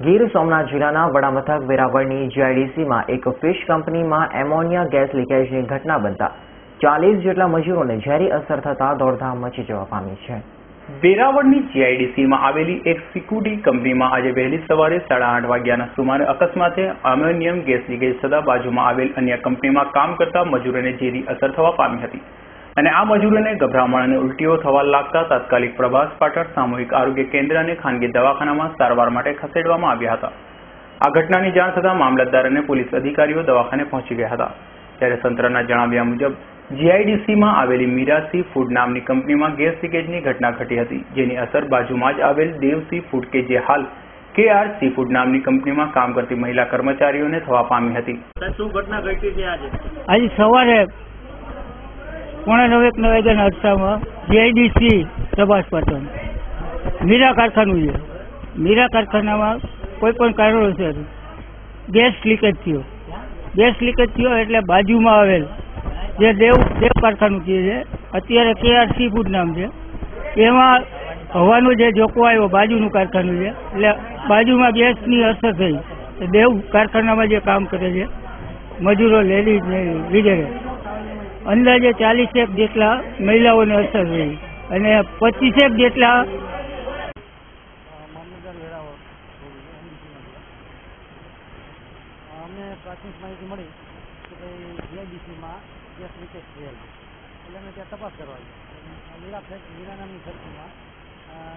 ગીર સોમનાથ જિલ્લાના વડામથક વેરાવળની જીઆઈડીસીમાં એક ફિશ કંપનીમાં એમોનિયા ગેસ લીકેજની ઘટના બનતા 40 જેટલા મજૂરોને ઝેરી અસર થતા દોડધામ મચી જવા પામી છે। વેરાવળની જીઆઈડીસીમાં આવેલી એક સિક્યુરિટી કંપનીમાં આજે વહેલી સવારે 8:30 વાગ્યાના સુમારે અકસ્માતે એમોનિયમ ગેસ લીકેજ થતા બાજુમાં આવેલ અન્ય કંપનીમાં કામ કરતા મજૂરોને ઝેરી અસર થવા પામી હતી અને આ મજૂરોને ગભરામણ અને ઉલટીઓ થવા લાગતા તાત્કાલિક પ્રભાસ પાટણ સામૂહિક આરોગ્ય કેન્દ્ર અને ખાનગી દવાખાનામાં સારવાર માટે ખસેડવામાં આવ્યા હતા। આ ઘટનાની જાણ થતાં મામલતદાર અને પોલીસ અધિકારીઓ દવાખાને પહોંચી ગયા હતા। ત્યારે તંત્રના જણાવ્યા મુજબ જીઆઈડીસીમાં આવેલી મીરા સી ફૂડ નામની કંપનીમાં ગેસ લીકેજની ઘટના ઘટી હતી, જેની અસર બાજુમાં જ આવેલ દેવ સી ફૂડ કે જે હાલ KR સી ફૂડ નામની કંપનીમાં કામ કરતી મહિલા કર્મચારીઓને થવા પામી હતી। શું ઘટના ઘટી છે આજે સવારે 8:45 વાગ્યાના અરસામાં જીઆઈડીસી પ્રભાસ પાટણ મીરા કારખાનું છે। મીરા કારખાનામાં કોઈ પણ કારણોસર ગેસ લીકેજ થયો। ગેસ લીકેજ થયો એટલે બાજુમાં આવેલ જે દેવ કારખાનું છે, અત્યારે KR સી ફૂડ નામ છે, એમાં હવાનો જે જોકો આવ્યો બાજુનું કારખાનું છે, એટલે બાજુમાં ગેસની અસર થઈ। દેવ કારખાનામાં જે કામ કરે છે મજૂરો લેડીઝ વગેરે અંદાજે 40 જેટલા મહિલાઓને અસર થઈ અને 25 જેટલા અમને પ્રાથમિક માહિતી મળી કે ભાઈ જીઆઈડીસીમાં ગેસ લીકેજ થયેલ એટલે અમે ત્યાં તપાસ કરવા મીરા નામની ફેક્ટરીમાં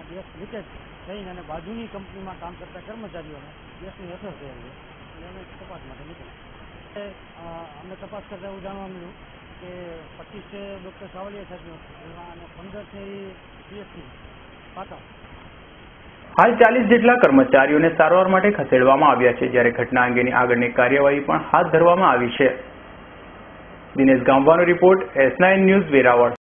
ગેસ લીકેજ થઈને અને બાજુની કંપનીમાં કામ કરતા કર્મચારીઓને ગેસની અસર થયેલ છે એટલે અમે તપાસ માટે નીકળ્યા। અમે તપાસ કરતા એવું જાણવા મળ્યું કે 25 છે ડૉક્ટર સાવલિયા સાહેબનો અને 15 છે એ CSC પાટણ। હાલ 40 જેટલા કર્મચારીઓને સારવાર માટે ખસેડવામાં આવ્યા છે, જ્યારે ઘટના અંગેની આગળની કાર્યવાહી પણ હાથ ધરવામાં આવી છે। દિનેશ ગામવાનો રિપોર્ટ S9 ન્યૂઝ વેરાવળ।